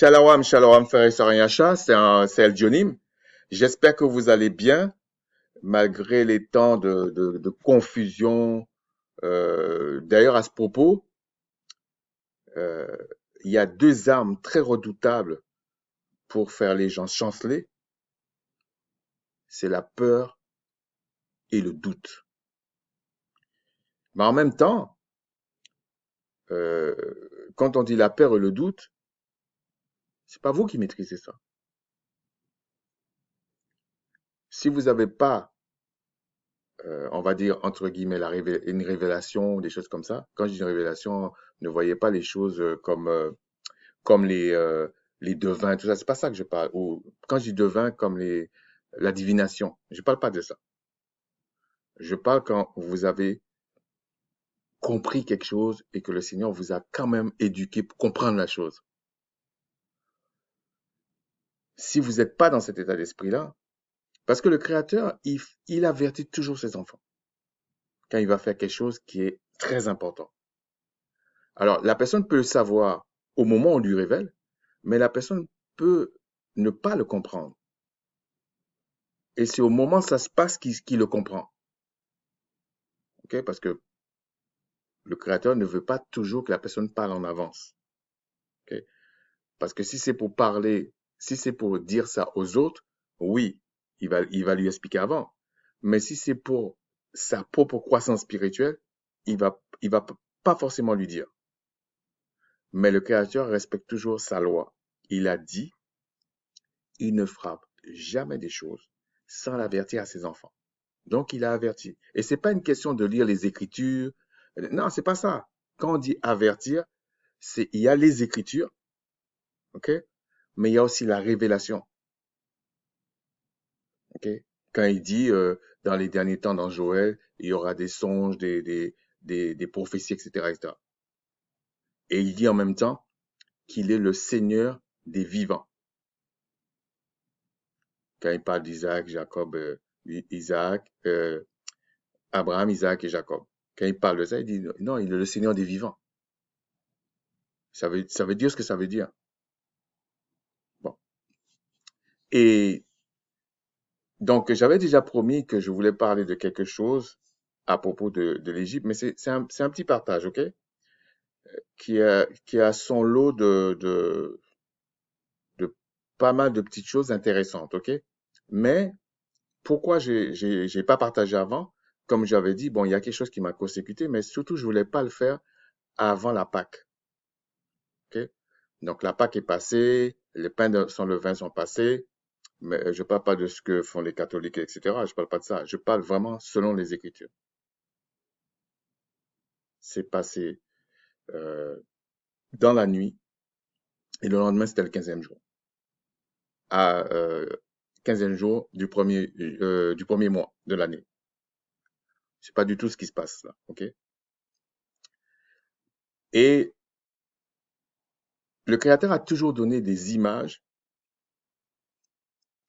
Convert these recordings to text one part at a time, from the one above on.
Shalom, shalom, frère et sœur Yacha, c'est El Dionim. J'espère que vous allez bien, malgré les temps de confusion. D'ailleurs, à ce propos, euh, il y a deux armes très redoutables pour faire les gens chanceler, c'est la peur et le doute. Mais en même temps, euh, quand on dit la peur et le doute, c'est pas vous qui maîtrisez ça. Si vous n'avez pas, on va dire, entre guillemets, une révélation, des choses comme ça. Quand je dis une révélation, ne voyez pas les choses comme les devins, tout ça. C'est pas ça que je parle. Ou quand je dis devins, comme la divination. Je parle pas de ça. Je parle quand vous avez compris quelque chose et que le Seigneur vous a quand même éduqué pour comprendre la chose. Si vous n'êtes pas dans cet état d'esprit-là, parce que le Créateur, il avertit toujours ses enfants quand il va faire quelque chose qui est très important. Alors, la personne peut le savoir au moment où on lui révèle, mais la personne peut ne pas le comprendre. Et c'est au moment où ça se passe qu'il le comprend. Okay? Parce que le Créateur ne veut pas toujours que la personne parle en avance. Okay? Parce que si c'est pour parler, si c'est pour dire ça aux autres, oui, il va lui expliquer avant. Mais si c'est pour sa propre croissance spirituelle, il va pas forcément lui dire. Mais le Créateur respecte toujours sa loi. Il a dit, il ne fera jamais des choses sans l'avertir à ses enfants. Donc, il a averti. Et c'est pas une question de lire les Écritures. Non, c'est pas ça. Quand on dit avertir, il y a les Écritures, ok? Mais il y a aussi la révélation, ok? Quand il dit, dans les derniers temps, dans Joël, il y aura des songes, des prophéties, etc., etc. Et il dit en même temps qu'il est le Seigneur des vivants. Quand il parle d'Isaac, Jacob, Isaac, Abraham, Isaac et Jacob. Quand il parle de ça, il dit non, il est le Seigneur des vivants. Ça veut dire ce que ça veut dire. Bon. Et donc, j'avais déjà promis que je voulais parler de quelque chose à propos de l'Égypte, mais c'est un petit partage, OK? Qui a son lot de pas mal de petites choses intéressantes, OK? Mais pourquoi j'ai pas partagé avant? Comme j'avais dit, bon, il y a quelque chose qui m'a consécuté, mais surtout, je voulais pas le faire avant la Pâque, OK? Donc, la Pâque est passée, les pains sans levain sont passés, mais je parle pas de ce que font les catholiques, etc. Je parle pas de ça. Je parle vraiment selon les Écritures. C'est passé dans la nuit et le lendemain, c'était le 15e jour. À 15e jour du premier mois de l'année. C'est pas du tout ce qui se passe là, ok? Et le Créateur a toujours donné des images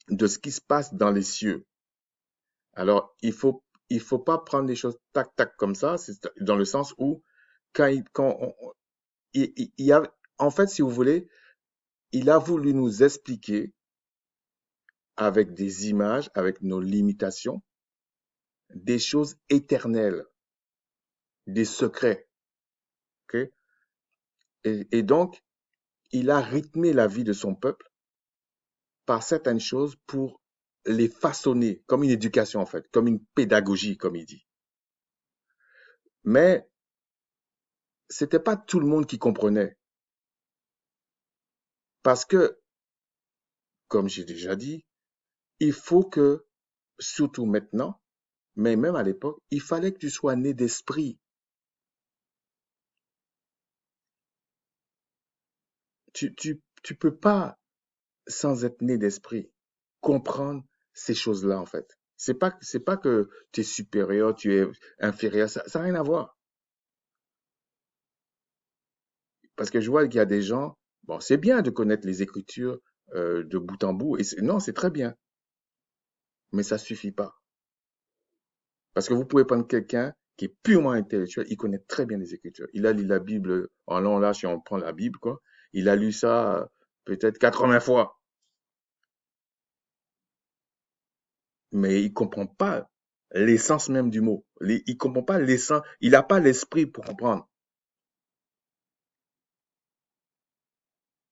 de ce qui se passe dans les cieux. Alors, il faut pas prendre les choses tac tac comme ça, c'est dans le sens où il y a, en fait, si vous voulez, il a voulu nous expliquer avec des images, avec nos limitations, des choses éternelles, des secrets, ok? Et donc, il a rythmé la vie de son peuple par certaines choses pour les façonner, comme une éducation en fait, comme une pédagogie, comme il dit. Mais c'était pas tout le monde qui comprenait, parce que, comme j'ai déjà dit, il faut que, surtout maintenant, mais même à l'époque, il fallait que tu sois né d'esprit. Tu peux pas, sans être né d'esprit, comprendre ces choses-là, en fait. C'est pas que tu es supérieur, tu es inférieur, ça n'a rien à voir. Parce que je vois qu'il y a des gens, bon, c'est bien de connaître les Écritures de bout en bout, et non, c'est très bien, mais ça suffit pas. Parce que vous pouvez prendre quelqu'un qui est purement intellectuel, il connaît très bien les Écritures. Il a lu la Bible en long, là, si on prend la Bible, quoi. Il a lu ça peut-être 80 fois, mais il comprend pas l'essence même du mot. Il comprend pas l'essence, il n'a pas l'esprit pour comprendre.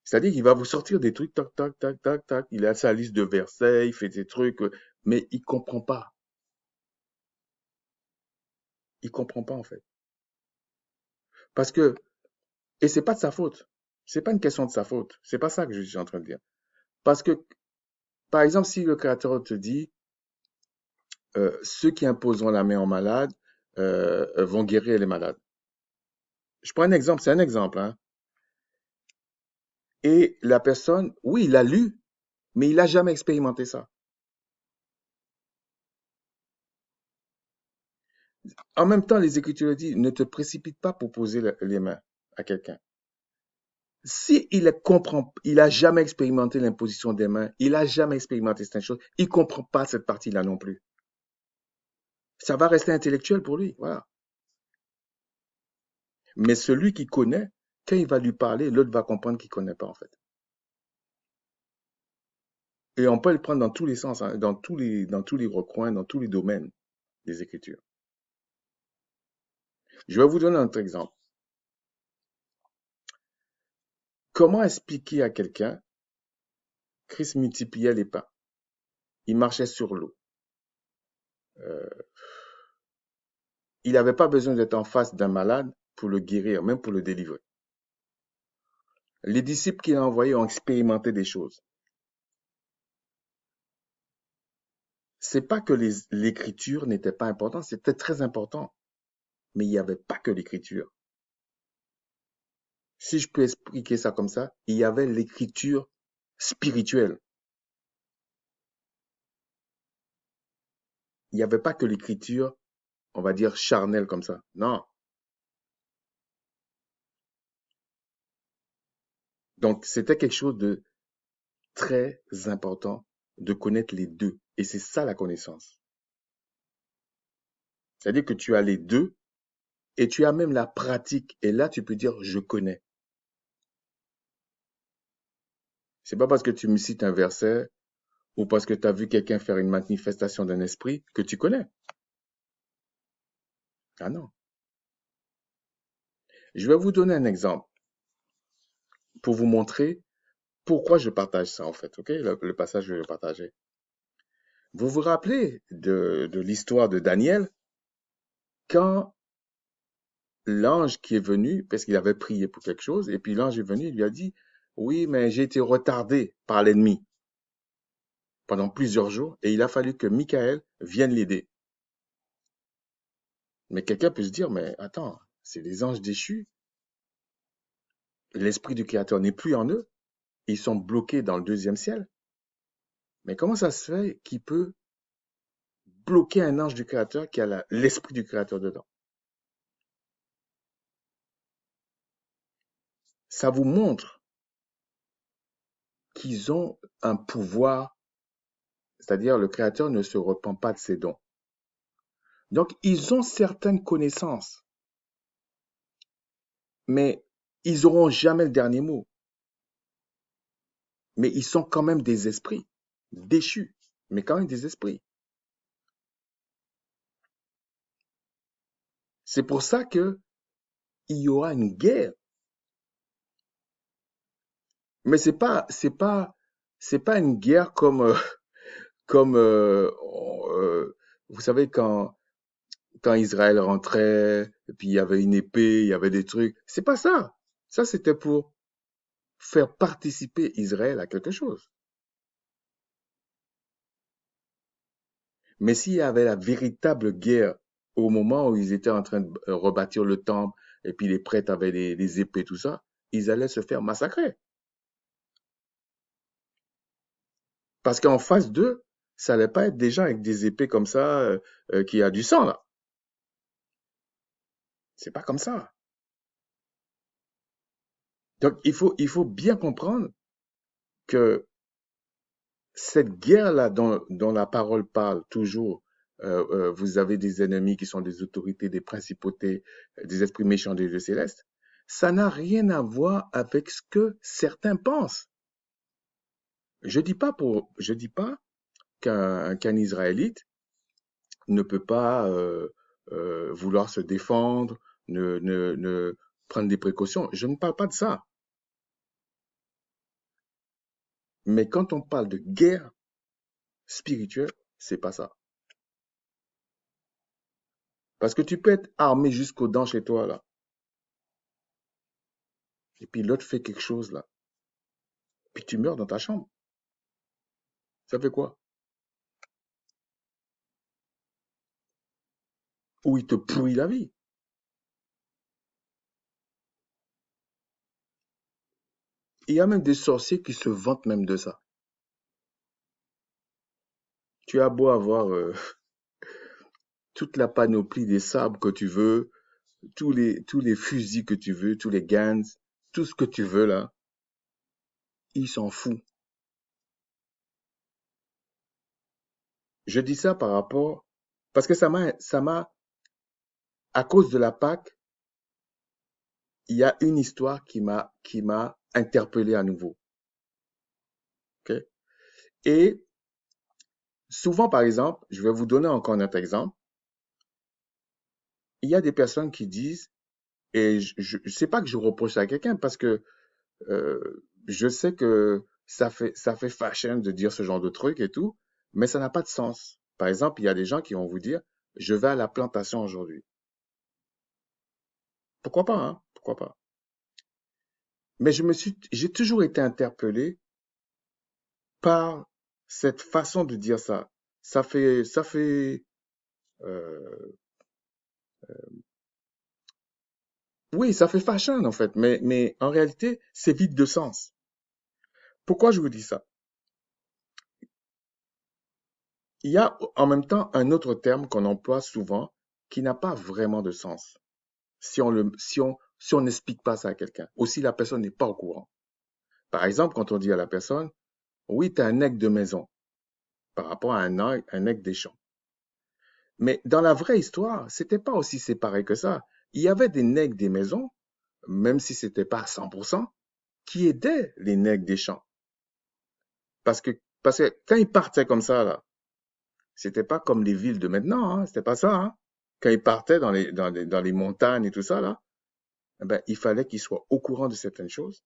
C'est-à-dire qu'il va vous sortir des trucs, tac, tac, tac, tac, tac. Il a sa liste de versets, il fait des trucs, mais il comprend pas. Il comprend pas, en fait. Parce que, et c'est pas de sa faute. C'est pas une question de sa faute. C'est pas ça que je suis en train de dire. Parce que, par exemple, si le créateur te dit, ceux qui imposeront la main aux malades, vont guérir les malades. Je prends un exemple, c'est un exemple, hein. Et la personne, oui, il a lu, mais il n'a jamais expérimenté ça. En même temps, les Écritures disent, ne te précipite pas pour poser les mains à quelqu'un. Si il comprend, il a jamais expérimenté l'imposition des mains, il a jamais expérimenté cette chose, il comprend pas cette partie-là non plus. Ça va rester intellectuel pour lui, voilà. Mais celui qui connaît, quand il va lui parler, l'autre va comprendre qu'il connaît pas en fait. Et on peut le prendre dans tous les sens, hein, dans tous les recoins, dans tous les domaines des Écritures. Je vais vous donner un autre exemple. Comment expliquer à quelqu'un, Christ multipliait les pains, il marchait sur l'eau. Euh, il n'avait pas besoin d'être en face d'un malade pour le guérir, même pour le délivrer. Les disciples qu'il a envoyés ont expérimenté des choses. C'est pas que l'écriture n'était pas importante, c'était très important, mais il n'y avait pas que l'écriture. Si je peux expliquer ça comme ça, il y avait l'écriture spirituelle. Il n'y avait pas que l'écriture, on va dire, charnelle comme ça. Non. Donc, c'était quelque chose de très important de connaître les deux. Et c'est ça la connaissance. C'est-à-dire que tu as les deux et tu as même la pratique. Et là, tu peux dire, je connais. C'est pas parce que tu me cites un verset ou parce que tu as vu quelqu'un faire une manifestation d'un esprit que tu connais. Ah non. Je vais vous donner un exemple pour vous montrer pourquoi je partage ça en fait. Ok, le passage je vais le partager. Vous vous rappelez de l'histoire de Daniel quand l'ange qui est venu, parce qu'il avait prié pour quelque chose, et puis l'ange est venu, il lui a dit, oui, mais j'ai été retardé par l'ennemi pendant plusieurs jours, et il a fallu que Michael vienne l'aider. Mais quelqu'un peut se dire, mais attends, c'est les anges déchus, l'esprit du Créateur n'est plus en eux, ils sont bloqués dans le deuxième ciel. Mais comment ça se fait qu'il peut bloquer un ange du Créateur qui a l'esprit du Créateur dedans? Ça vous montre qu'ils ont un pouvoir, c'est-à-dire le Créateur ne se repent pas de ses dons. Donc, ils ont certaines connaissances, mais ils n'auront jamais le dernier mot. Mais ils sont quand même des esprits, déchus, mais quand même des esprits. C'est pour ça que il y aura une guerre. Mais c'est pas une guerre comme, comme, vous savez, quand Israël rentrait, et puis il y avait une épée, il y avait des trucs. C'est pas ça. Ça, c'était pour faire participer Israël à quelque chose. Mais s'il y avait la véritable guerre au moment où ils étaient en train de rebâtir le temple, et puis les prêtres avaient les épées, tout ça, ils allaient se faire massacrer. Parce qu'en face d'eux, ça allait pas être des gens avec des épées comme ça, qui a du sang, là. C'est pas comme ça. Donc, il faut bien comprendre que cette guerre-là dont la parole parle toujours, vous avez des ennemis qui sont des autorités, des principautés, des esprits méchants des lieux célestes, ça n'a rien à voir avec ce que certains pensent. Je dis pas qu'un Israélite ne peut pas vouloir se défendre, ne prendre des précautions. Je ne parle pas de ça. Mais quand on parle de guerre spirituelle, c'est pas ça. Parce que tu peux être armé jusqu'aux dents chez toi, là. Et puis l'autre fait quelque chose, là. Puis tu meurs dans ta chambre. Ça fait quoi? Ou il te pourrit la vie. Il y a même des sorciers qui se vantent même de ça. Tu as beau avoir toute la panoplie des sabres que tu veux, tous les fusils que tu veux, tous les guns, tout ce que tu veux là, il s'en fout. Je dis ça par rapport, parce que à cause de la Pâque, il y a une histoire qui m'a interpellé à nouveau. Ok. Et souvent, par exemple, je vais vous donner encore un autre exemple. Il y a des personnes qui disent, et je sais pas que je reproche ça à quelqu'un, parce que je sais que ça fait fashion de dire ce genre de truc et tout, mais ça n'a pas de sens. Par exemple, il y a des gens qui vont vous dire, je vais à la plantation aujourd'hui. Pourquoi pas, hein? Pourquoi pas? Mais j'ai toujours été interpellé par cette façon de dire ça. Ça fait, euh, oui, ça fait fashion en fait, mais en réalité, c'est vide de sens. Pourquoi je vous dis ça? Il y a en même temps un autre terme qu'on emploie souvent qui n'a pas vraiment de sens si on n'explique pas ça à quelqu'un, ou si la personne n'est pas au courant. Par exemple, quand on dit à la personne, oui, tu as un nègre de maison par rapport à un nègre des champs. Mais dans la vraie histoire, c'était pas aussi séparé que ça. Il y avait des nègres des maisons, même si c'était pas à 100%, qui aidaient les nègres des champs. Parce que quand ils partaient comme ça, là, c'était pas comme les villes de maintenant, hein, c'était pas ça, hein. Quand ils partaient dans les montagnes et tout ça, là, eh ben, il fallait qu'ils soient au courant de certaines choses.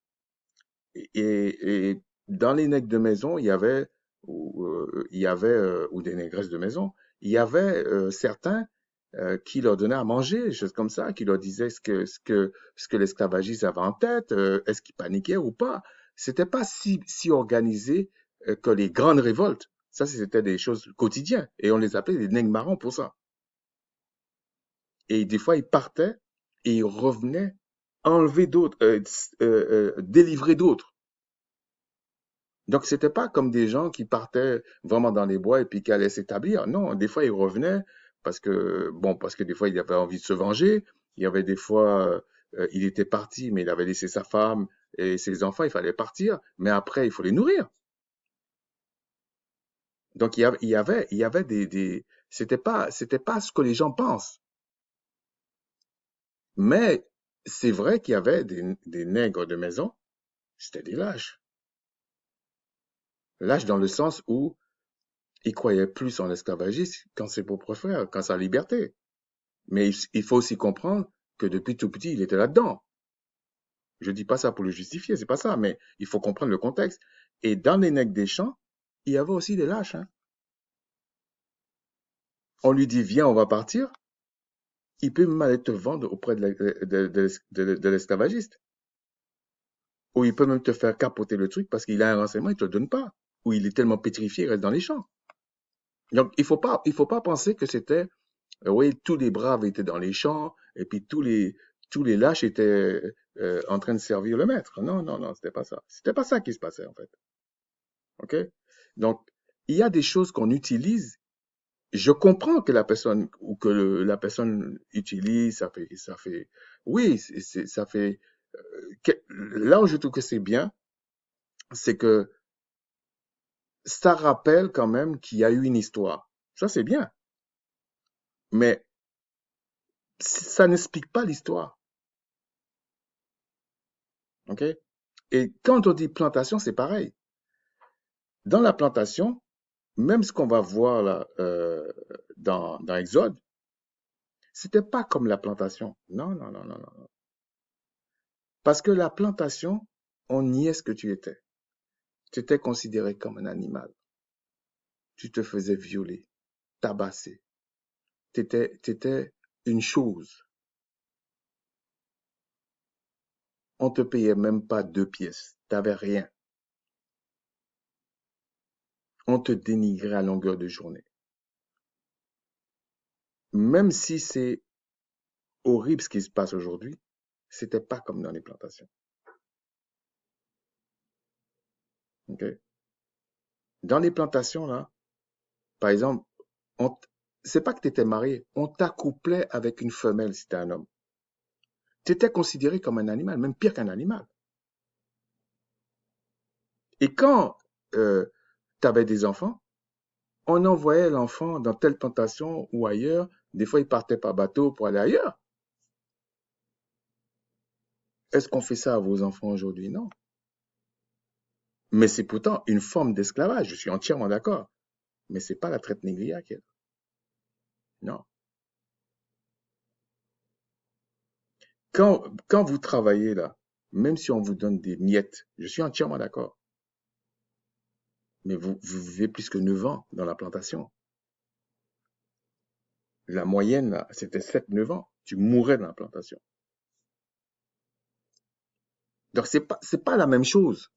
Et dans les nègres de maison, il y avait ou des négresses de maison, il y avait certains qui leur donnaient à manger, des choses comme ça, qui leur disaient ce que l'esclavagiste avait en tête, est-ce qu'ils paniquaient ou pas. C'était pas si organisé que les grandes révoltes. Ça, c'était des choses quotidiennes. Et on les appelait les nègres marrons pour ça. Et des fois, ils partaient et ils revenaient enlever d'autres, délivrer d'autres. Donc, c'était pas comme des gens qui partaient vraiment dans les bois et puis qui allaient s'établir. Non, des fois, ils revenaient parce que des fois, il avait envie de se venger. Il y avait des fois, il était parti, mais il avait laissé sa femme et ses enfants, il fallait partir. Mais après, il faut les nourrir. Donc, il y avait c'était pas ce que les gens pensent. Mais c'est vrai qu'il y avait des nègres de maison, c'était des lâches. Lâches dans le sens où ils croyaient plus en l'esclavagisme qu'en ses propres frères, qu'en sa liberté. Mais il faut aussi comprendre que depuis tout petit, il était là-dedans. Je dis pas ça pour le justifier, c'est pas ça, mais il faut comprendre le contexte. Et dans les nègres des champs, il y avait aussi des lâches, hein. On lui dit, viens, on va partir. Il peut même aller te vendre auprès de l'esclavagiste. Ou il peut même te faire capoter le truc parce qu'il a un renseignement, il te le donne pas. Ou il est tellement pétrifié, il reste dans les champs. Donc, il faut pas penser que c'était, oui, tous les braves étaient dans les champs et puis tous les lâches étaient en train de servir le maître. Non, non, non, c'était pas ça. C'était pas ça qui se passait en fait. Ok? Donc, il y a des choses qu'on utilise. Je comprends que la personne ou que la personne utilise, oui, ça fait. Là où je trouve que c'est bien, c'est que ça rappelle quand même qu'il y a eu une histoire. Ça, c'est bien. Mais ça n'explique pas l'histoire. OK? Et quand on dit plantation, c'est pareil. Dans la plantation, même ce qu'on va voir là, dans Exode, c'était pas comme la plantation. Non, non, non, non, non. Parce que la plantation, on niait ce que tu étais. Tu étais considéré comme un animal. Tu te faisais violer, tabasser. T'étais une chose. On te payait même pas 2 pièces. T'avais rien. On te dénigrait à longueur de journée. Même si c'est horrible ce qui se passe aujourd'hui, c'était pas comme dans les plantations. Ok. Dans les plantations, là, par exemple, on c'est pas que tu étais marié, on t'accouplait avec une femelle si tu un homme. Tu étais considéré comme un animal, même pire qu'un animal. Et quand tu avais des enfants, on envoyait l'enfant dans telle plantation ou ailleurs. Des fois, il partait par bateau pour aller ailleurs. Est-ce qu'on fait ça à vos enfants aujourd'hui? Non. Mais c'est pourtant une forme d'esclavage, je suis entièrement d'accord. Mais c'est pas la traite négrière qui est là. Non. Quand vous travaillez là, même si on vous donne des miettes, je suis entièrement d'accord. Mais vous vivez plus que 9 ans dans la plantation. La moyenne, là, c'était 7, 9 ans. Tu mourrais dans la plantation. Donc, c'est pas la même chose.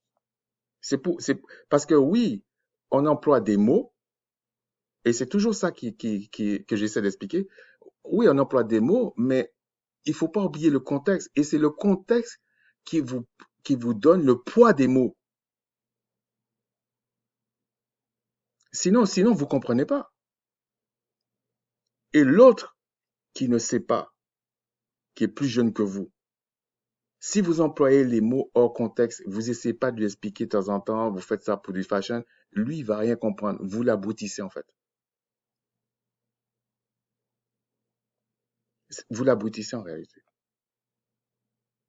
Parce que oui, on emploie des mots, et c'est toujours ça que j'essaie d'expliquer. Oui, on emploie des mots, mais il faut pas oublier le contexte. Et c'est le contexte qui vous, qui vous donne le poids des mots. Sinon, vous comprenez pas. Et l'autre qui ne sait pas, qui est plus jeune que vous, si vous employez les mots hors contexte, vous essayez pas de lui expliquer de temps en temps, vous faites ça pour du fashion, lui, il va rien comprendre. Vous l'aboutissez, en fait. Vous l'aboutissez en réalité.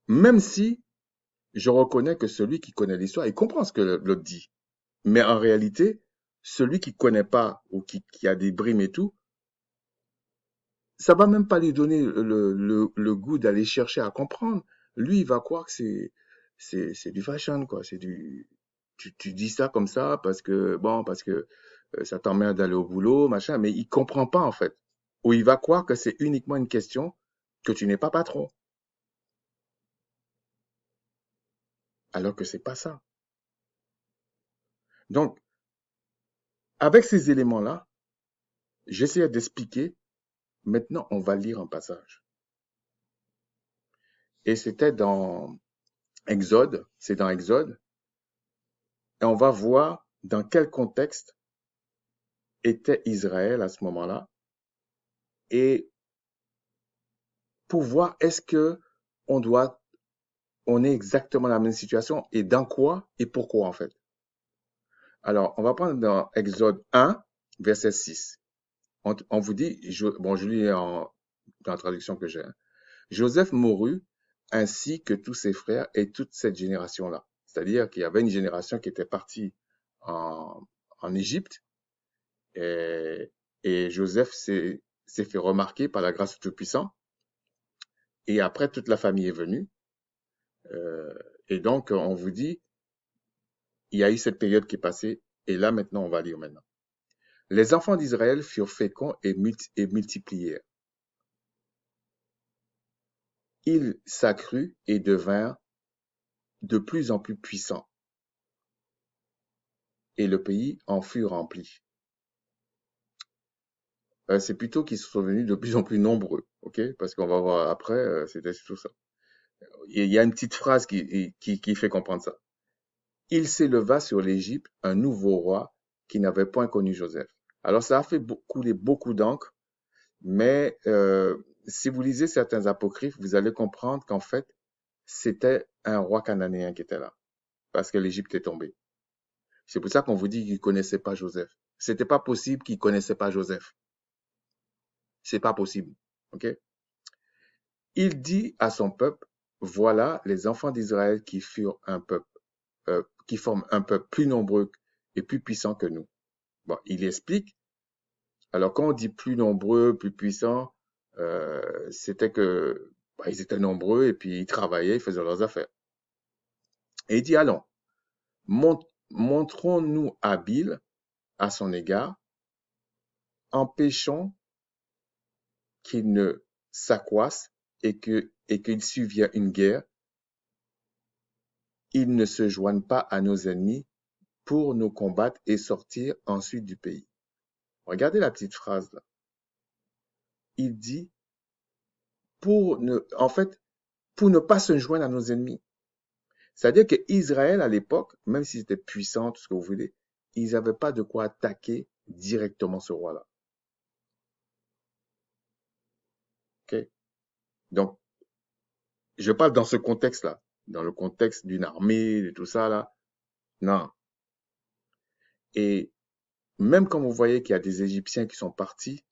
Même si je reconnais que celui qui connaît l'histoire, il comprend ce que l'autre dit. Mais en réalité, celui qui connaît pas ou qui a des brimes et tout, ça va même pas lui donner le goût d'aller chercher à comprendre. Lui, il va croire que c'est du fashion, quoi. Tu dis ça comme ça parce que ça t'emmerde d'aller au boulot, machin, mais il comprend pas, en fait. Ou il va croire que c'est uniquement une question que tu n'es pas patron. Alors que c'est pas ça. Donc, avec ces éléments-là, j'essayais d'expliquer. Maintenant, on va lire un passage. Et c'était dans Exode, c'est dans Exode, et on va voir dans quel contexte était Israël à ce moment-là, et pour voir est-ce que on doit, on est exactement dans la même situation, et dans quoi, et pourquoi en fait. Alors, on va prendre dans Exode 1, verset 6. On vous dit, je lis dans la traduction que j'ai, hein. Joseph mourut ainsi que tous ses frères et toute cette génération-là. C'est-à-dire qu'il y avait une génération qui était partie en, en Égypte et Joseph s'est fait remarquer par la grâce du Tout-Puissant. Et après, toute la famille est venue. Euh, et donc, on vous dit, il y a eu cette période qui est passée. Et là, maintenant, on va lire maintenant. Les enfants d'Israël furent féconds et multiplièrent. Ils s'accrurent et devinrent de plus en plus puissants. Et le pays en fut rempli. C'est plutôt qu'ils sont devenus de plus en plus nombreux, ok? Parce qu'on va voir après, c'était surtout ça. Il y a une petite phrase qui fait comprendre ça. Il s'éleva sur l'Égypte un nouveau roi qui n'avait point connu Joseph. Alors ça a fait couler beaucoup d'encre, mais si vous lisez certains apocryphes, vous allez comprendre qu'en fait, c'était un roi cananéen qui était là, parce que l'Égypte est tombée. C'est pour ça qu'on vous dit qu'il ne connaissait pas Joseph. C'était pas possible qu'il ne connaissait pas Joseph. C'est pas possible, ok? Il dit à son peuple, voilà les enfants d'Israël qui furent un peuple, qui forment un peuple plus nombreux et plus puissants que nous. Bon, il explique. Alors, quand on dit plus nombreux, plus puissants, c'était que ils étaient nombreux et puis ils travaillaient, ils faisaient leurs affaires. Et il dit, allons, montrons-nous habiles à son égard, empêchons qu'il ne s'accroisse et qu'il survienne une guerre, il ne se joigne pas à nos ennemis pour nous combattre et sortir ensuite du pays. Regardez la petite phrase là. Il dit pour ne pas se joindre à nos ennemis. C'est-à-dire que Israël à l'époque, même s'ils étaient puissants, tout ce que vous voulez, ils n'avaient pas de quoi attaquer directement ce roi-là. Ok? Donc, je parle dans ce contexte-là, dans le contexte d'une armée, de tout ça là. Non. Et même quand vous voyez qu'il y a des Égyptiens qui sont partis,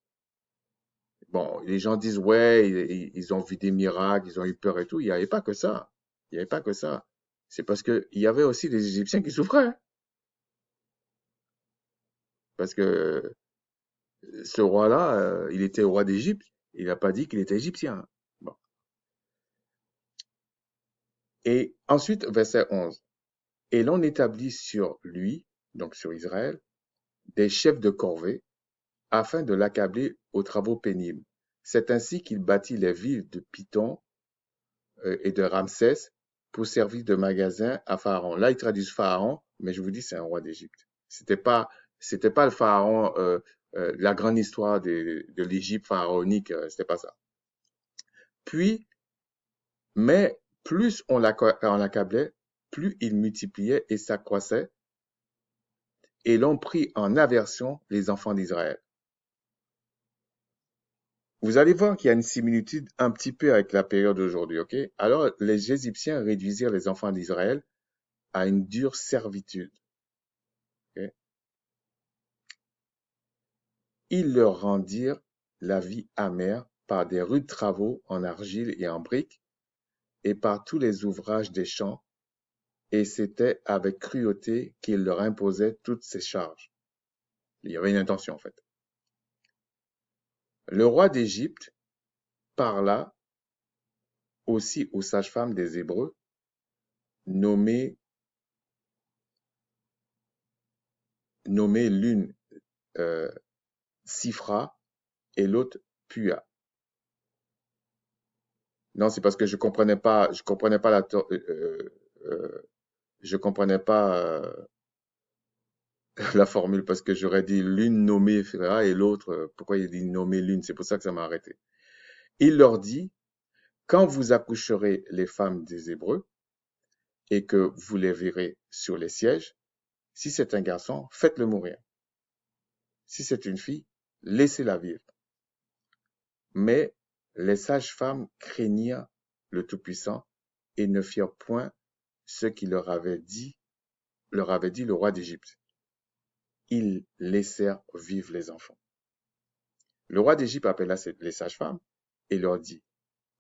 bon, les gens disent, ouais, ils ont vu des miracles, ils ont eu peur et tout. Il n'y avait pas que ça. Il n'y avait pas que ça. C'est parce qu'il y avait aussi des Égyptiens qui souffraient, hein. Parce que ce roi-là, il était roi d'Égypte. Il n'a pas dit qu'il était égyptien, hein. Bon. Et ensuite, verset 11. Et l'on établit sur lui, donc sur Israël, des chefs de corvée, afin de l'accabler aux travaux pénibles. C'est ainsi qu'il bâtit les villes de Python et de Ramsès pour servir de magasin à Pharaon. Là, ils traduisent Pharaon, mais je vous dis, c'est un roi d'Égypte. C'était pas le Pharaon, la grande histoire de l'Égypte pharaonique, c'était pas ça. Puis, mais plus on l'accablait, plus il multipliait et s'accroissait, et l'on prit en aversion les enfants d'Israël. Vous allez voir qu'il y a une similitude un petit peu avec la période d'aujourd'hui, ok? Alors, les Égyptiens réduisirent les enfants d'Israël à une dure servitude. Ok? Ils leur rendirent la vie amère par des rudes travaux en argile et en briques, et par tous les ouvrages des champs, et c'était avec cruauté qu'ils leur imposaient toutes ces charges. Il y avait une intention, en fait. Le roi d'Égypte parla aussi aux sages-femmes des Hébreux, nommées l'une euh, Sifra et l'autre Pua. Non, c'est parce que je comprenais pas la formule parce que j'aurais dit l'une nommée Phra et l'autre, pourquoi il dit nommée l'une? C'est pour ça que ça m'a arrêté. Il leur dit, quand vous accoucherez les femmes des Hébreux et que vous les verrez sur les sièges, si c'est un garçon, faites-le mourir. Si c'est une fille, laissez-la vivre. Mais les sages-femmes craignirent le Tout-Puissant et ne firent point ce qu'il leur avait dit le roi d'Égypte. Ils laissèrent vivre les enfants. Le roi d'Égypte appela les sages-femmes et leur dit,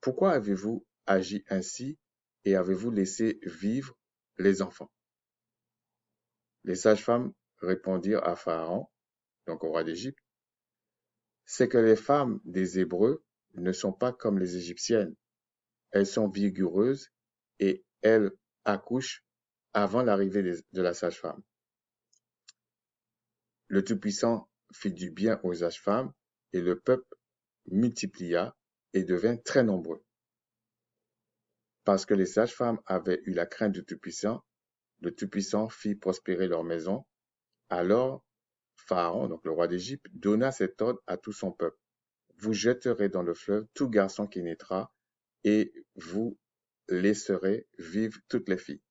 pourquoi avez-vous agi ainsi et avez-vous laissé vivre les enfants? Les sages-femmes répondirent à Pharaon, donc au roi d'Égypte, c'est que les femmes des Hébreux ne sont pas comme les Égyptiennes. Elles sont vigoureuses et elles accouchent avant l'arrivée de la sage-femme. Le Tout-Puissant fit du bien aux sages-femmes et le peuple multiplia et devint très nombreux. Parce que les sages-femmes avaient eu la crainte du Tout-Puissant, le Tout-Puissant fit prospérer leur maison. Alors Pharaon, donc le roi d'Égypte, donna cet ordre à tout son peuple. Vous jetterez dans le fleuve tout garçon qui naîtra et vous laisserez vivre toutes les filles.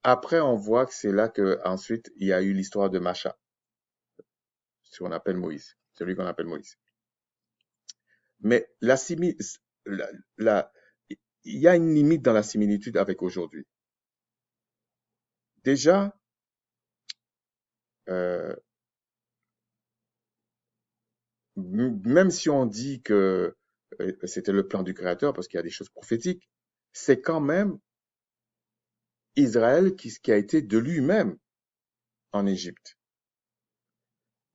Après, on voit que c'est là que ensuite il y a eu l'histoire de Macha, celui qu'on appelle Moïse. Mais il y a une limite dans la similitude avec aujourd'hui. Déjà, euh, même si on dit que c'était le plan du Créateur, parce qu'il y a des choses prophétiques, c'est quand même Israël qui a été de lui-même en Égypte.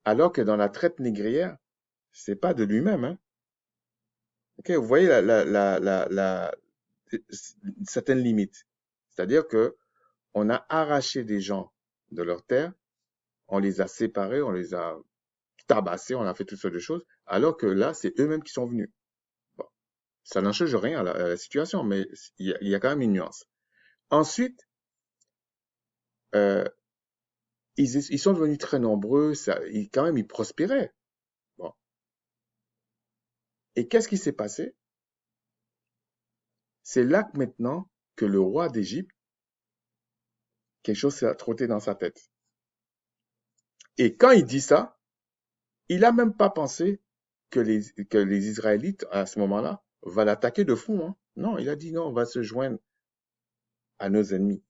Alors que dans la traite négrière, c'est pas de lui-même, hein. Ok, vous voyez certaines limites. C'est-à-dire que on a arraché des gens de leur terre, on les a séparés, on les a tabassés, on a fait toutes sortes de choses, alors que là, c'est eux-mêmes qui sont venus. Bon, ça n'en change rien à la situation, mais il y a quand même une nuance. Ensuite, euh, ils sont devenus très nombreux, quand même, ils prospéraient. Bon. Et qu'est-ce qui s'est passé? C'est là que maintenant que le roi d'Égypte, quelque chose s'est trotté dans sa tête. Et quand il dit ça, il n'a même pas pensé que les Israélites, à ce moment-là, vont l'attaquer de fou, hein. Non, il a dit non, on va se joindre à nos ennemis.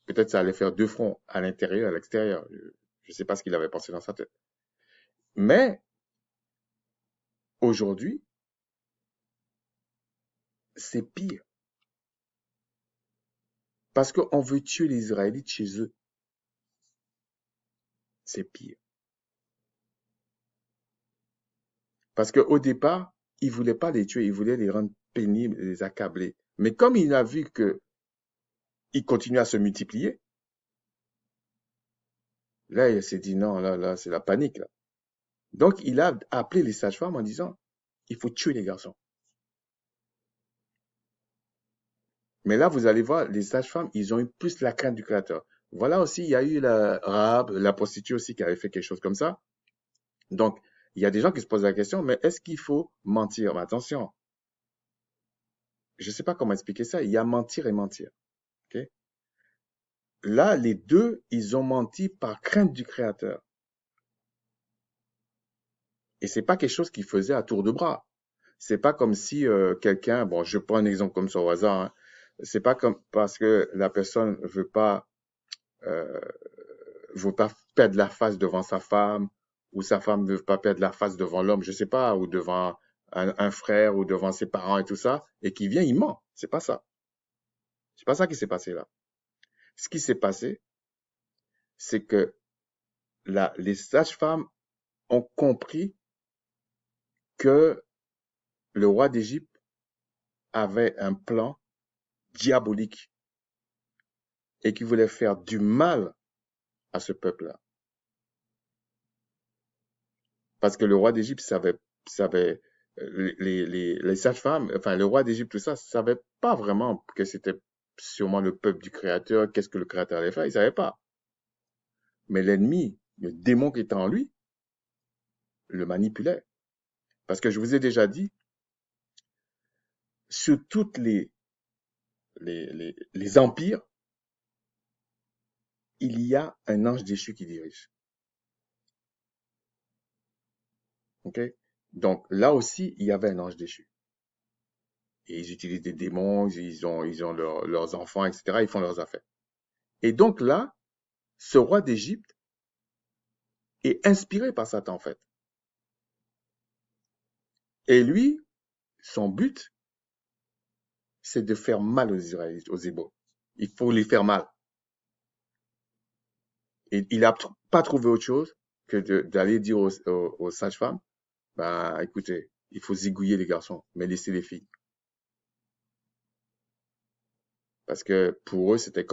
Peut-être ça allait faire deux fronts, à l'intérieur et à l'extérieur. Je ne sais pas ce qu'il avait pensé dans sa tête. Mais aujourd'hui, c'est pire. Parce qu'on veut tuer les Israélites chez eux. C'est pire. Parce qu'au départ, il ne voulait pas les tuer, il voulait les rendre pénibles, les accabler. Mais comme il a vu qu'ils continuaient à se multiplier, là, il s'est dit non, là, c'est la panique, là. Donc, il a appelé les sages-femmes en disant, il faut tuer les garçons. Mais là, vous allez voir, les sages-femmes, ils ont eu plus la crainte du Créateur. Voilà aussi, il y a eu la Rahab, la prostituée aussi, qui avait fait quelque chose comme ça. Donc, il y a des gens qui se posent la question, mais est-ce qu'il faut mentir? Mais attention, je ne sais pas comment expliquer ça. Il y a mentir et mentir. Ok. Là, les deux, ils ont menti par crainte du Créateur. Et c'est pas quelque chose qu'ils faisaient à tour de bras. C'est pas comme si quelqu'un, bon, je prends un exemple comme ça au hasard, hein. C'est pas comme parce que la personne euh, veut pas perdre la face devant sa femme, ou sa femme veut pas perdre la face devant l'homme, je sais pas, ou devant un frère, ou devant ses parents et tout ça, et qui vient, il ment. C'est pas ça. C'est pas ça qui s'est passé là. Ce qui s'est passé, c'est que les sages-femmes ont compris que le roi d'Égypte avait un plan diabolique et qui voulait faire du mal à ce peuple-là. Parce que le roi d'Égypte savait les sages-femmes, enfin le roi d'Égypte, tout ça, savait pas vraiment que c'était sûrement le peuple du Créateur, qu'est-ce que le Créateur allait faire, ils savaient pas. Mais l'ennemi, le démon qui était en lui, le manipulait. Parce que je vous ai déjà dit, sur toutes les empires, il y a un ange déchu qui dirige. Ok? Donc là aussi, il y avait un ange déchu. Et ils utilisent des démons, ils ont leurs enfants, etc. Ils font leurs affaires. Et donc là, ce roi d'Égypte est inspiré par Satan, en fait. Et lui, son but, c'est de faire mal aux Israélites, aux Hébreux. Il faut les faire mal. Et il n'a pas trouvé autre chose que d'aller dire aux sages-femmes, bah, écoutez, il faut zigouiller les garçons, mais laisser les filles. Parce que pour eux, c'était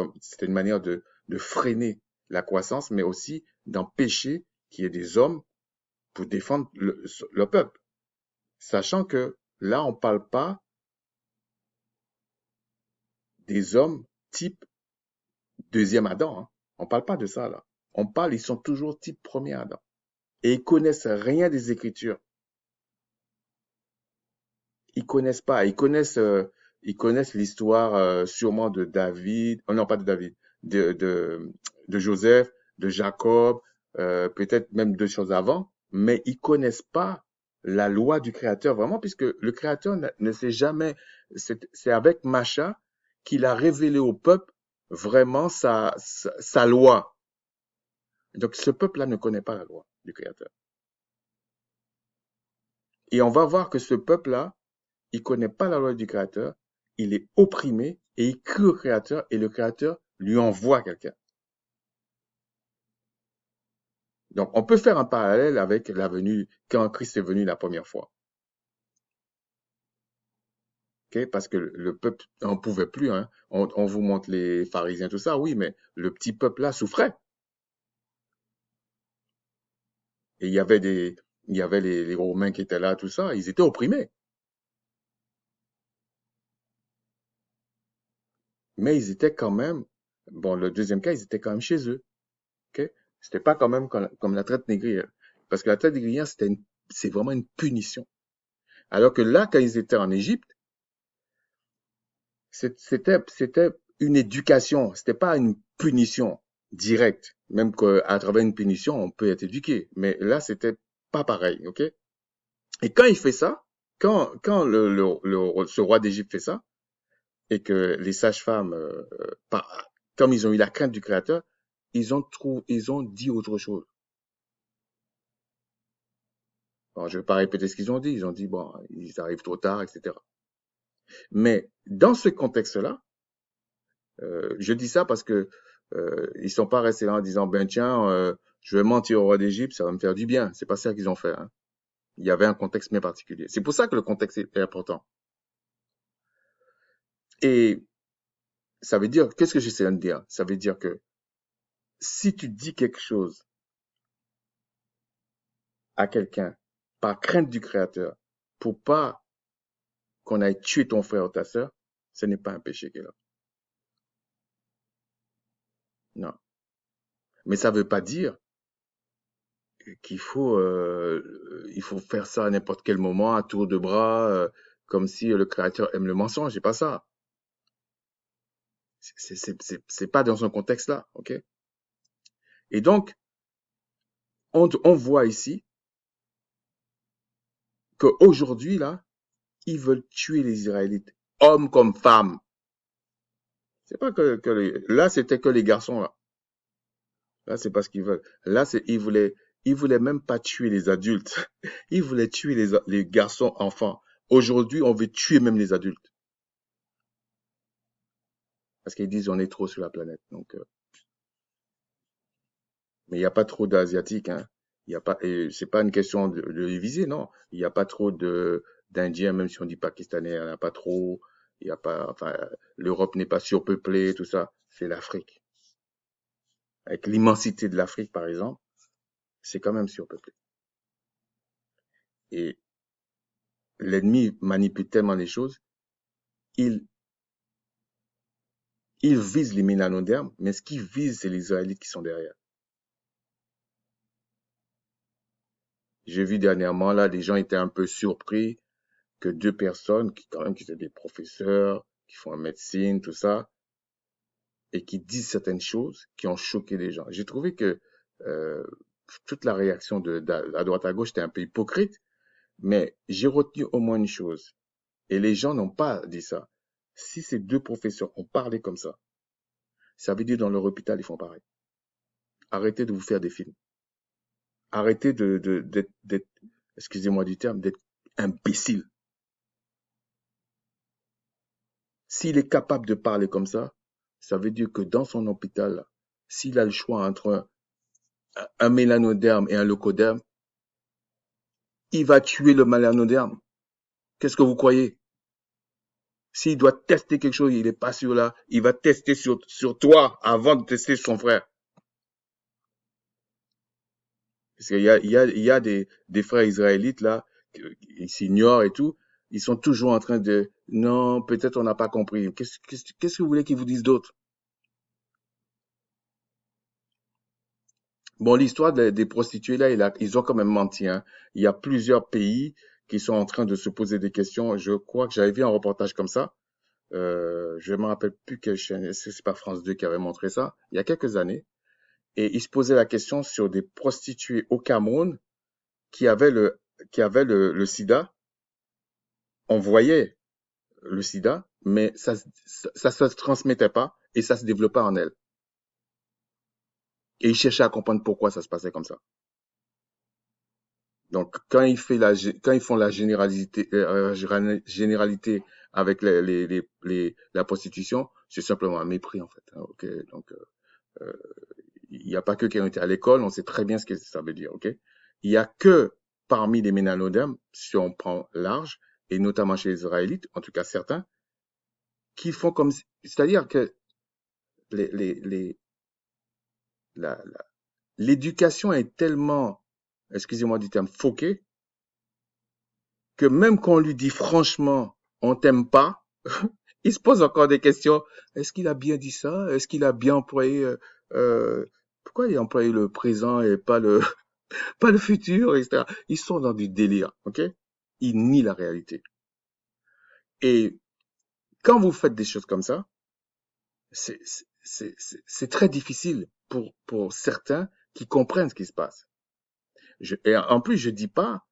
une manière de freiner la croissance, mais aussi d'empêcher qu'il y ait des hommes pour défendre le peuple. Sachant que là, on ne parle pas des hommes type deuxième Adam, hein. On ne parle pas de ça, là. On parle, ils sont toujours type premier Adam. Et ils connaissent rien des Écritures. Ils connaissent pas. Ils connaissent l'histoire sûrement de David, oh non pas de David, de, de, de Joseph, de Jacob, peut-être même deux choses avant, mais ils connaissent pas la loi du Créateur vraiment, puisque le Créateur ne sait jamais. C'est avec Macha qu'il a révélé au peuple vraiment sa loi. Donc ce peuple-là ne connaît pas la loi du Créateur. Et on va voir que ce peuple-là, il connaît pas la loi du Créateur, il est opprimé et il crie au Créateur et le Créateur lui envoie quelqu'un. Donc, on peut faire un parallèle avec la venue, quand Christ est venu la première fois. Okay? Parce que le peuple n'en pouvait plus. Hein. On vous montre les pharisiens, tout ça, oui, mais le petit peuple là souffrait. Et il y avait les Romains qui étaient là, tout ça, ils étaient opprimés. Mais ils étaient quand même, bon, le deuxième cas, ils étaient quand même chez eux. Okay? C'était pas quand même comme la traite négrière. Parce que la traite négrière, c'est vraiment une punition. Alors que là, quand ils étaient en Égypte, c'était une éducation. C'était pas une punition directe. Même qu'à travers une punition, on peut être éduqué. Mais là, c'était pas pareil, ok? Et quand il fait ça, quand ce roi d'Égypte fait ça, et que les sages-femmes, comme ils ont eu la crainte du Créateur, ils ont dit autre chose. Bon, je ne vais pas répéter ce qu'ils ont dit. Ils ont dit, bon, ils arrivent trop tard, etc. Mais dans ce contexte-là, je dis ça parce que ils sont pas restés là en disant, ben tiens, je vais mentir au roi d'Égypte, ça va me faire du bien. C'est pas ça qu'ils ont fait. Hein. Il y avait un contexte bien particulier. C'est pour ça que le contexte est important. Et ça veut dire, qu'est-ce que j'essaie de dire? Ça veut dire que si tu dis quelque chose à quelqu'un par crainte du Créateur pour pas qu'on aille tuer ton frère ou ta sœur, ce n'est pas un péché qui est là. Non. Mais ça veut pas dire il faut faire ça à n'importe quel moment, à tour de bras, comme si le créateur aime le mensonge. C'est pas ça. C'est pas dans un contexte là, ok? Et donc, on voit ici qu'aujourd'hui, là, ils veulent tuer les Israélites, hommes comme femmes. C'est pas là, c'était que les garçons, là. Là, c'est pas ce qu'ils veulent. Là, ils voulaient même pas tuer les adultes. Ils voulaient tuer les garçons enfants. Aujourd'hui, on veut tuer même les adultes. Parce qu'ils disent on est trop sur la planète. Donc, mais il n'y a pas trop d'Asiatiques, hein. Il y a pas, et c'est pas une question de les viser, non. Il n'y a pas trop d'Indiens, même si on dit pakistanais, il n'y en a pas trop. Il y a pas, enfin, l'Europe n'est pas surpeuplée, tout ça. C'est l'Afrique. Avec l'immensité de l'Afrique, par exemple, c'est quand même surpeuplé. Et l'ennemi manipule tellement les choses, il, il vise les mélanodermes, mais ce qu'il vise, c'est les Israélites qui sont derrière. J'ai vu dernièrement, là, des gens étaient un peu surpris que deux personnes qui, quand même, qui étaient des professeurs, qui font la médecine, tout ça, et qui disent certaines choses qui ont choqué les gens. J'ai trouvé que euh, toute la réaction à droite à gauche était un peu hypocrite, mais j'ai retenu au moins une chose. Et les gens n'ont pas dit ça. Si ces deux professeurs ont parlé comme ça veut dire dans leur hôpital, ils font pareil. Arrêtez de vous faire des films. Arrêtez d'être, excusez-moi du terme, d'être imbécile. S'il est capable de parler comme ça veut dire que dans son hôpital, s'il a le choix entre un mélanoderme et un leucoderme, il va tuer le mélanoderme. Qu'est-ce que vous croyez? S'il doit tester quelque chose, il n'est pas sûr là, il va tester sur toi avant de tester sur son frère. Parce qu'il y a des frères israélites là, ils s'ignorent et tout, ils sont toujours en train de, non, peut-être on n'a pas compris. Qu'est-ce que vous voulez qu'ils vous disent d'autre? Bon, l'histoire des prostituées, là, ils ont quand même menti, hein. Il y a plusieurs pays qui sont en train de se poser des questions. Je crois que j'avais vu un reportage comme ça. Je me rappelle plus quelle chaîne, est-ce que c'est pas France 2 qui avait montré ça, il y a quelques années. Et ils se posaient la question sur des prostituées au Cameroun qui avaient le sida. On voyait le sida, mais ça se transmettait pas et ça se développait en elles. Et ils cherchaient à comprendre pourquoi ça se passait comme ça. Donc, quand ils font la généralité avec la prostitution, c'est simplement un mépris, en fait, hein, ok? Donc, euh, il n'y a pas que qui ont été à l'école, on sait très bien ce que ça veut dire, ok? Il y a que parmi les Ménanodermes, si on prend large, et notamment chez les Israélites, en tout cas certains, qui font comme, c'est-à-dire que les, les, les, l'éducation est tellement, excusez-moi du terme, foquée, que même quand on lui dit franchement, on t'aime pas, il se pose encore des questions. Est-ce qu'il a bien dit ça? Est-ce qu'il a bien employé, euh, pourquoi il a employé le présent et pas pas le futur, etc. Ils sont dans du délire, ok? Ils nient la réalité. Et quand vous faites des choses comme ça, c'est très difficile pour certains qui comprennent ce qui se passe. Et en plus, je dis pas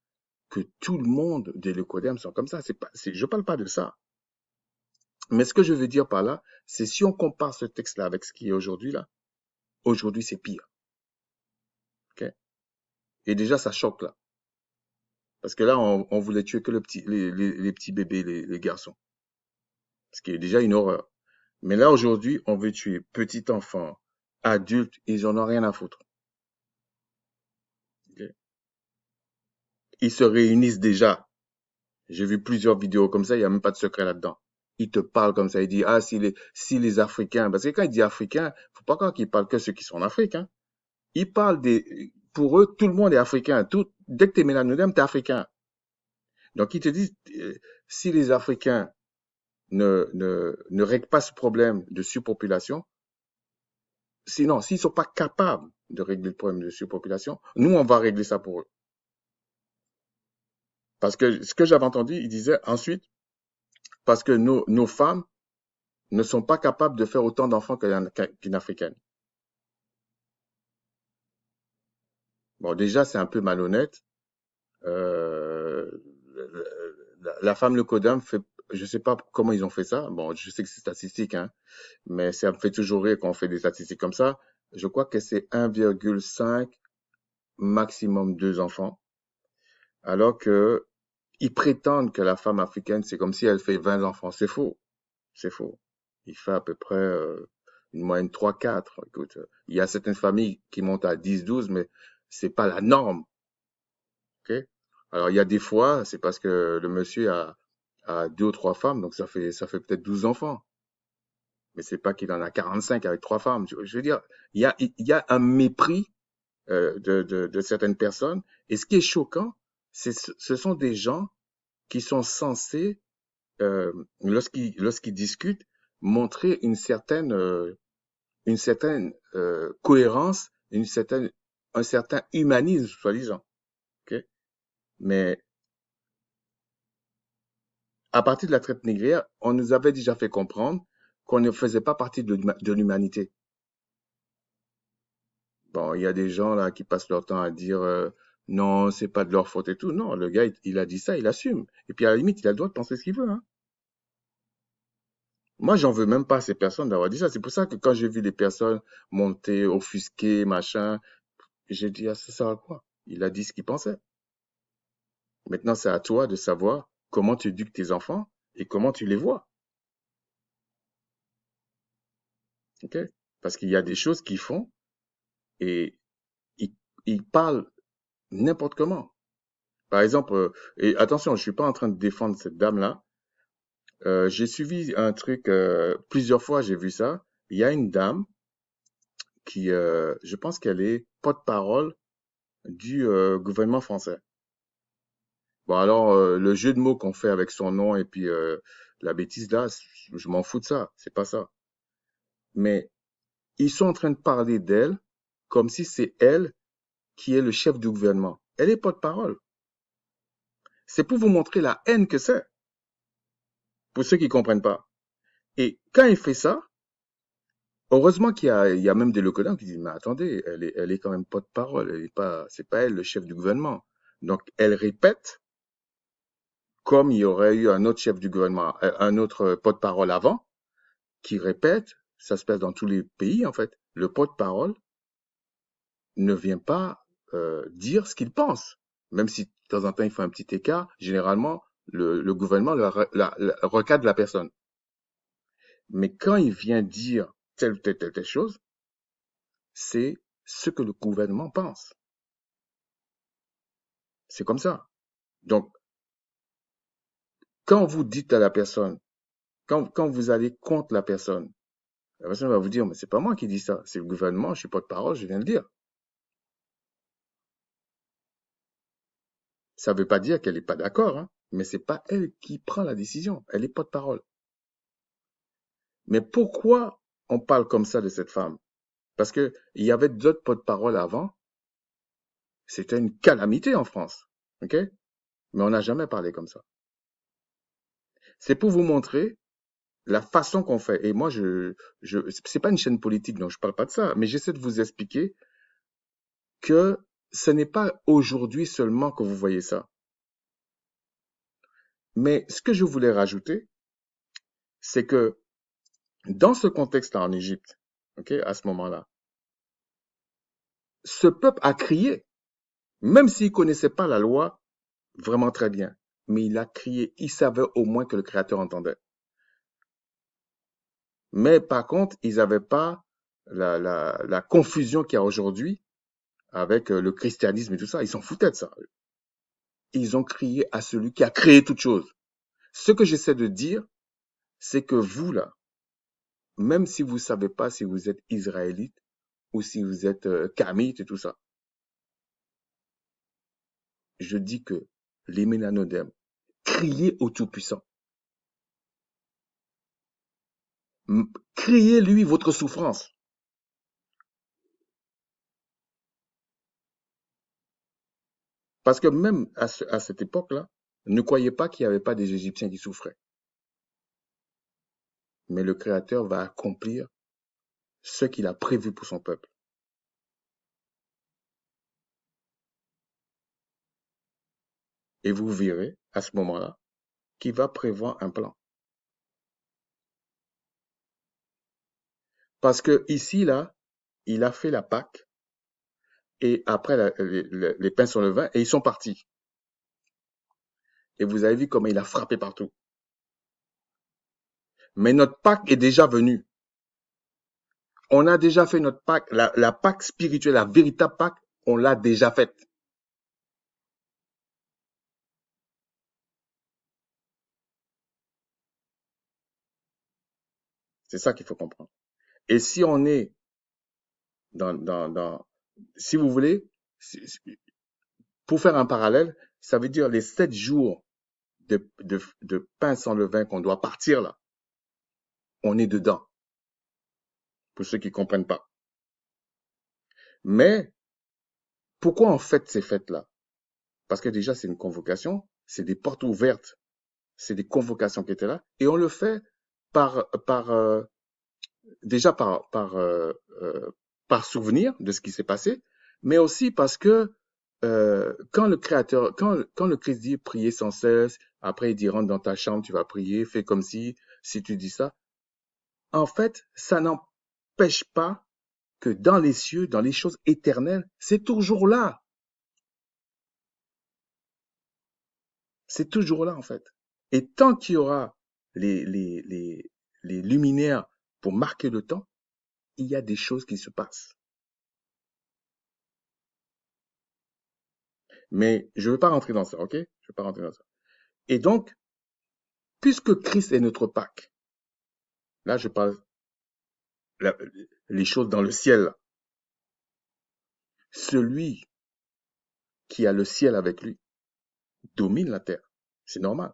que tout le monde des Lecodem sont comme ça. Je parle pas de ça. Mais ce que je veux dire par là, c'est si on compare ce texte-là avec ce qui est aujourd'hui là, aujourd'hui c'est pire. Ok. Et déjà ça choque là, parce que là on voulait tuer que les petits bébés, les garçons, ce qui est déjà une horreur. Mais là aujourd'hui on veut tuer petits enfants, adultes, ils en ont rien à foutre. Ok. Ils se réunissent déjà. J'ai vu plusieurs vidéos comme ça, il n'y a même pas de secret là-dedans. Ils te parlent comme ça, ils disent ah si les Africains, parce que quand il dit Africains, faut pas croire qu'ils parlent que ceux qui sont en Afrique, hein. Ils parlent pour eux, tout le monde est africain. Dès que tu es mélanodème, tu es africain. Donc, ils te disent, si les Africains ne règlent pas ce problème de surpopulation, sinon, s'ils sont pas capables de régler le problème de surpopulation, nous, on va régler ça pour eux. Parce que ce que j'avais entendu, il disait ensuite, parce que nos femmes ne sont pas capables de faire autant d'enfants qu'une Africaine. Bon, déjà, c'est un peu malhonnête. Euh, la femme le Codam fait, je sais pas comment ils ont fait ça. Bon, je sais que c'est statistique, hein, mais ça me fait toujours rire quand on fait des statistiques comme ça. Je crois que c'est 1,5 maximum 2 enfants, alors que ils prétendent que la femme africaine, c'est comme si elle fait 20 enfants. C'est faux, c'est faux. Il fait à peu près une moyenne 3-4. Écoute, il y a certaines familles qui montent à 10-12, mais c'est pas la norme. Ok. Alors, il y a des fois, c'est parce que le monsieur a deux ou trois femmes, donc ça fait peut-être 12 enfants. Mais c'est pas qu'il en a 45 avec trois femmes. Je veux dire, il y a un mépris de certaines personnes. Et ce qui est choquant, ce sont des gens qui sont censés, lorsqu'ils discutent, montrer une certaine cohérence, un certain humanisme, soi-disant. Ok. Mais à partir de la traite négrière, on nous avait déjà fait comprendre qu'on ne faisait pas partie de l'humanité. Bon, il y a des gens là qui passent leur temps à dire non, c'est pas de leur faute et tout. Non, le gars, il a dit ça, il assume. Et puis à la limite, il a le droit de penser ce qu'il veut, hein. Moi, j'en veux même pas à ces personnes d'avoir dit ça. C'est pour ça que quand j'ai vu les personnes monter, offusquer, machin, j'ai dit, ah, ça sert à quoi? Il a dit ce qu'il pensait. Maintenant, c'est à toi de savoir comment tu éduques tes enfants et comment tu les vois. Ok. Parce qu'il y a des choses qu'ils font et ils, ils parlent n'importe comment. Par exemple, et attention, je suis pas en train de défendre cette dame-là. J'ai suivi un truc plusieurs fois, j'ai vu ça. Il y a une dame qui, je pense qu'elle est porte-parole du gouvernement français. Bon, alors, le jeu de mots qu'on fait avec son nom et puis la bêtise là, je m'en fous de ça, c'est pas ça. Mais ils sont en train de parler d'elle comme si c'est elle qui est le chef du gouvernement. Elle est porte-parole. C'est pour vous montrer la haine que c'est, pour ceux qui comprennent pas. Et quand il fait ça, heureusement qu'il y a même des locaux qui disent, mais attendez, elle est quand même porte-parole, c'est pas elle le chef du gouvernement. Donc, elle répète comme il y aurait eu un autre chef du gouvernement, un autre porte-parole avant, qui répète, ça se passe dans tous les pays en fait, le porte-parole ne vient pas dire ce qu'il pense. Même si de temps en temps il fait un petit écart, généralement, le gouvernement recadre la personne. Mais quand il vient dire telle chose, c'est ce que le gouvernement pense. C'est comme ça. Donc, quand vous dites à la personne, quand vous allez contre la personne va vous dire, mais c'est pas moi qui dis ça, c'est le gouvernement, je suis porte-parole, je viens de le dire. Ça ne veut pas dire qu'elle n'est pas d'accord, hein, mais c'est pas elle qui prend la décision, elle est porte-parole. Mais pourquoi on parle comme ça de cette femme? Parce que il y avait d'autres porte-parole avant, c'était une calamité en France, ok? Mais on n'a jamais parlé comme ça. C'est pour vous montrer la façon qu'on fait. Et moi, c'est pas une chaîne politique, donc je parle pas de ça, mais j'essaie de vous expliquer que ce n'est pas aujourd'hui seulement que vous voyez ça. Mais ce que je voulais rajouter, c'est que dans ce contexte-là en Égypte, ok, à ce moment-là, ce peuple a crié, même s'il connaissait pas la loi vraiment très bien, mais il a crié, il savait au moins que le Créateur entendait. Mais par contre, ils n'avaient pas la confusion qu'il y a aujourd'hui avec le christianisme et tout ça. Ils s'en foutaient de ça. Ils ont crié à celui qui a créé toute chose. Ce que j'essaie de dire, c'est que vous, là, même si vous ne savez pas si vous êtes israélite ou si vous êtes kamite et tout ça, je dis que les mélanodèmes, criez au Tout-Puissant. Criez lui votre souffrance. Parce que même à cette époque-là, ne croyez pas qu'il n'y avait pas des Égyptiens qui souffraient. Mais le Créateur va accomplir ce qu'il a prévu pour son peuple. Et vous verrez à ce moment-là qu'il va prévoir un plan. Parce que ici, là, il a fait la Pâque et après les pains sur le vin et ils sont partis. Et vous avez vu comment il a frappé partout. Mais notre Pâque est déjà venue. On a déjà fait notre Pâque. La Pâque spirituelle, la véritable Pâque, on l'a déjà faite. C'est ça qu'il faut comprendre. Et si on est dans si vous voulez, pour faire un parallèle, ça veut dire les 7 jours de pain sans levain qu'on doit partir là, on est dedans, pour ceux qui ne comprennent pas. Mais pourquoi on fête ces fêtes-là? Parce que déjà, c'est une convocation, c'est des portes ouvertes, c'est des convocations qui étaient là, et on le fait par, par déjà par souvenir de ce qui s'est passé, mais aussi parce que quand le Créateur, quand le Christ dit prier sans cesse, après il dit rentre dans ta chambre, tu vas prier, fais comme si tu dis ça, en fait, ça n'empêche pas que dans les cieux, dans les choses éternelles, c'est toujours là. C'est toujours là, en fait. Et tant qu'il y aura les, les, les, les luminaires pour marquer le temps, il y a des choses qui se passent. Mais je ne veux pas rentrer dans ça, ok? Je ne veux pas rentrer dans ça. Et donc, puisque Christ est notre Pâque, là je parle la- les choses dans le ciel, celui qui a le ciel avec lui domine la terre. C'est normal.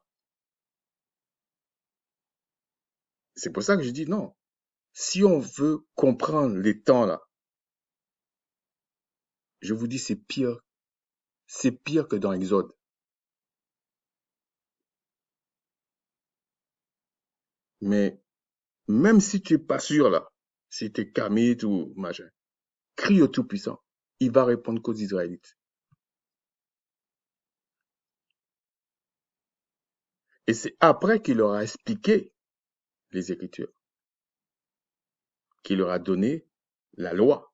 C'est pour ça que je dis non. Si on veut comprendre les temps là, je vous dis c'est pire. C'est pire que dans Exode. Mais même si tu es pas sûr là, si tu es kamite ou machin, crie au Tout-Puissant. Il va répondre qu'aux Israélites. Et c'est après qu'il leur a expliqué les Écritures, qu'il leur a donné la loi.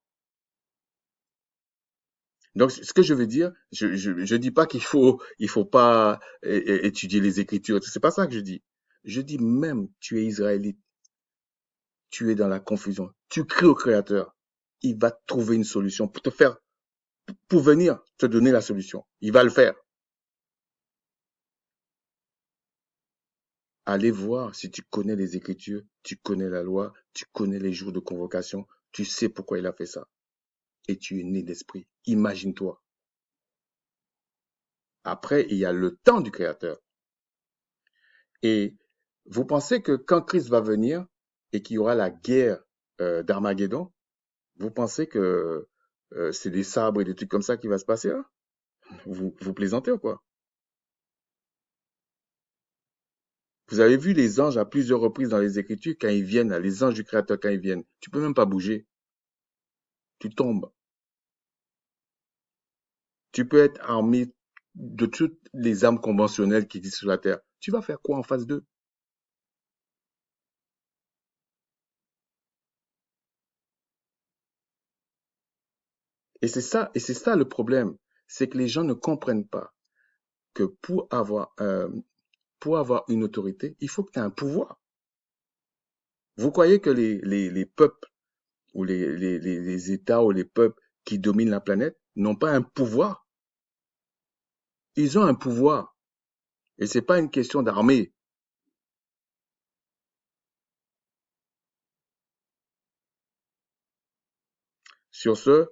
Donc, ce que je veux dire, je dis pas il faut pas étudier les Écritures. C'est pas ça que je dis. Je dis même, tu es israélite, tu es dans la confusion, tu cries au Créateur, il va trouver une solution pour te faire, pour venir te donner la solution. Il va le faire. Allez voir si tu connais les Écritures, tu connais la loi, tu connais les jours de convocation, tu sais pourquoi il a fait ça. Et tu es né d'esprit. Imagine-toi. Après, il y a le temps du Créateur. Et vous pensez que quand Christ va venir et qu'il y aura la guerre d'Armageddon, vous pensez que c'est des sabres et des trucs comme ça qui va se passer là? Vous plaisantez ou quoi? Vous avez vu les anges à plusieurs reprises dans les Écritures quand ils viennent, là, les anges du Créateur quand ils viennent. Tu peux même pas bouger. Tu tombes. Tu peux être armé de toutes les armes conventionnelles qui existent sur la terre. Tu vas faire quoi en face d'eux? Et c'est ça le problème. C'est que les gens ne comprennent pas que pour avoir une autorité, il faut que tu aies un pouvoir. Vous croyez que les peuples ou les États ou les peuples qui dominent la planète n'ont pas un pouvoir? Ils ont un pouvoir. Et c'est pas une question d'armée. Sur ce,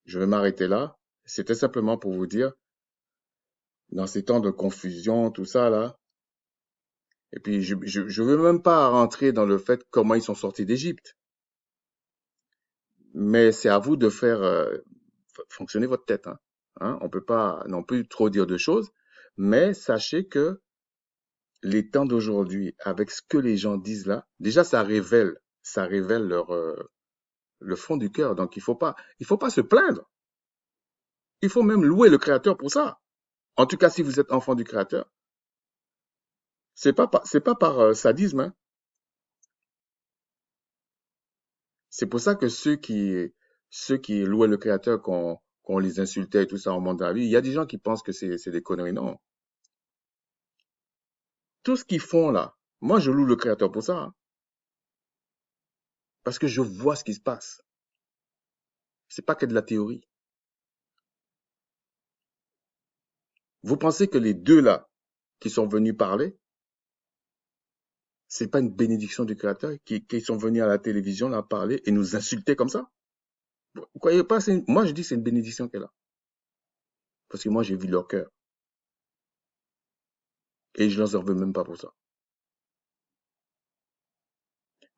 je vais m'arrêter là. C'était simplement pour vous dire, dans ces temps de confusion, tout ça là, et puis je veux même pas rentrer dans le fait comment ils sont sortis d'Égypte, mais c'est à vous de faire fonctionner votre tête. Hein. Hein, on peut pas non plus trop dire de choses, mais sachez que les temps d'aujourd'hui, avec ce que les gens disent là, déjà ça révèle le fond du cœur. Donc il faut pas se plaindre. Il faut même louer le Créateur pour ça. En tout cas, si vous êtes enfant du Créateur, c'est pas par sadisme. Hein. C'est pour ça que ceux qui louaient le Créateur, qu'on les insultait et tout ça au monde de la vie, il y a des gens qui pensent que c'est des conneries. Non. Tout ce qu'ils font là, moi je loue le Créateur pour ça. Hein, parce que je vois ce qui se passe. C'est pas que de la théorie. Vous pensez que les deux là, qui sont venus parler, c'est pas une bénédiction du Créateur, qui sont venus à la télévision là parler et nous insulter comme ça? Vous croyez pas, moi je dis que c'est une bénédiction qu'elle a. Parce que moi j'ai vu leur cœur. Et je leur en veux même pas pour ça.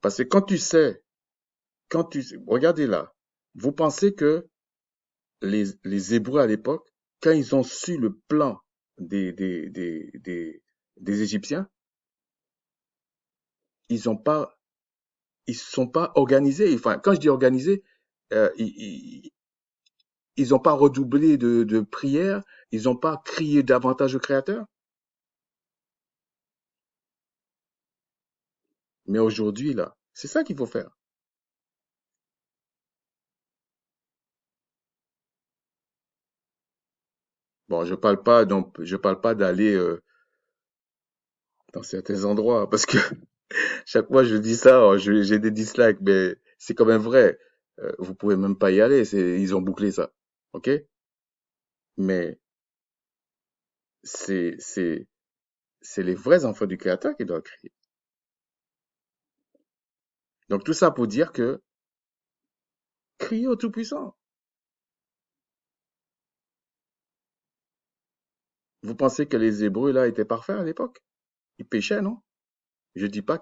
Parce que regardez là, vous pensez que les Hébreux à l'époque, quand ils ont su le plan des, des, des, des, des Égyptiens, ils ont pas, ils sont pas organisés. Enfin, quand je dis organisés, ils ont pas redoublé de prières, ils n'ont pas crié davantage au Créateur. Mais aujourd'hui, là, c'est ça qu'il faut faire. Bon, je parle pas d'aller dans certains endroits, parce que chaque fois je dis ça, oh, j'ai des dislikes, mais c'est quand même vrai. Vous pouvez même pas y aller, ils ont bouclé ça. OK? Mais c'est, c'est, c'est les vrais enfants du Créateur qui doivent crier. Donc tout ça pour dire que criez au Tout-Puissant. Vous pensez que les Hébreux là étaient parfaits à l'époque? Ils péchaient, non? Je dis pas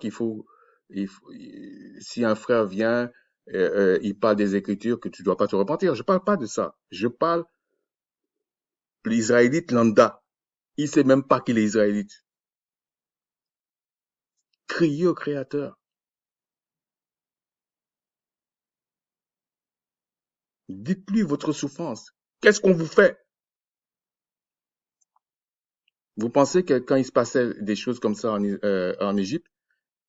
si un frère vient, il parle des Écritures que tu dois pas te repentir. Je parle pas de ça. Je parle l'Israélite lambda. Il sait même pas qu'il est Israélite. Criez au Créateur. Dites-lui votre souffrance. Qu'est-ce qu'on vous fait? Vous pensez que quand il se passait des choses comme ça en Égypte,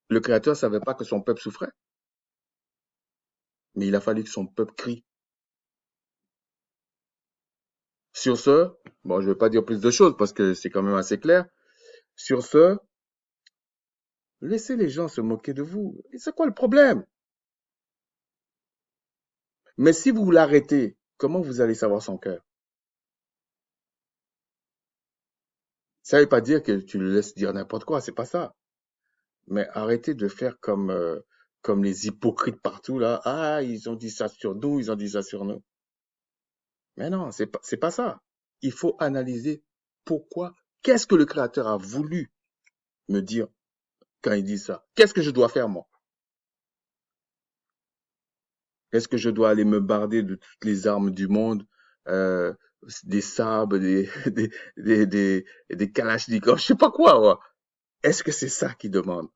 le Créateur savait pas que son peuple souffrait? Mais il a fallu que son peuple crie. Sur ce, bon, je ne vais pas dire plus de choses parce que c'est quand même assez clair. Sur ce, laissez les gens se moquer de vous. Et c'est quoi le problème? Mais si vous l'arrêtez, comment vous allez savoir son cœur? Ça ne veut pas dire que tu le laisses dire n'importe quoi, c'est pas ça. Mais arrêtez de faire comme les hypocrites partout là. Ah, ils ont dit ça sur nous, ils ont dit ça sur nous. Mais non, c'est pas ça. Il faut analyser pourquoi, qu'est-ce que le Créateur a voulu me dire quand il dit ça? Qu'est-ce que je dois faire moi? Est-ce que je dois aller me barder de toutes les armes du monde, euh, des sabres, des kalachnikovs, je sais pas quoi, moi. Est-ce que c'est ça qu'il demande?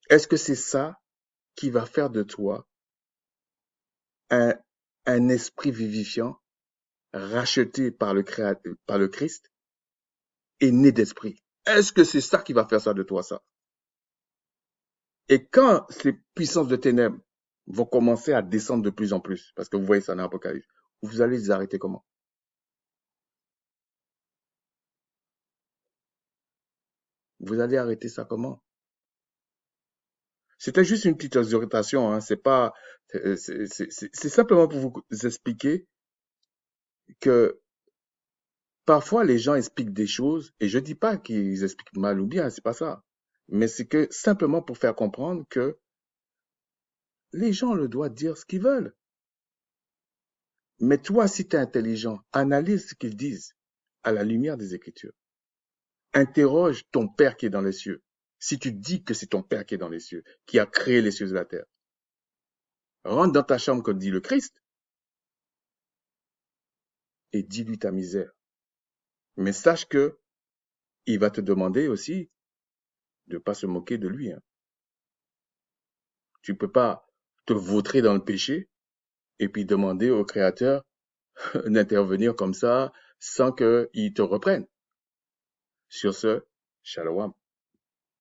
Est-ce que c'est ça qui va faire de toi un, un esprit vivifiant, racheté par le Créateur, par le Christ et né d'esprit? Est-ce que c'est ça qui va faire ça de toi, ça? Et quand ces puissances de ténèbres vont commencer à descendre de plus en plus, parce que vous voyez ça dans l'Apocalypse, vous allez les arrêter comment? Vous allez arrêter ça comment? C'était juste une petite exhortation, hein. C'est pas, c'est simplement pour vous expliquer que parfois les gens expliquent des choses, et je dis pas qu'ils expliquent mal ou bien, c'est pas ça. Mais c'est que simplement pour faire comprendre que les gens le doivent dire ce qu'ils veulent. Mais toi, si tu es intelligent, analyse ce qu'ils disent à la lumière des Écritures. Interroge ton Père qui est dans les cieux. Si tu dis que c'est ton Père qui est dans les cieux, qui a créé les cieux et la terre, rentre dans ta chambre, comme dit le Christ, et dis-lui ta misère. Mais sache que il va te demander aussi de ne pas se moquer de lui, hein. Tu ne peux pas te vautrer dans le péché et puis demander au Créateur d'intervenir comme ça sans qu'il te reprenne. Sur ce, shalom.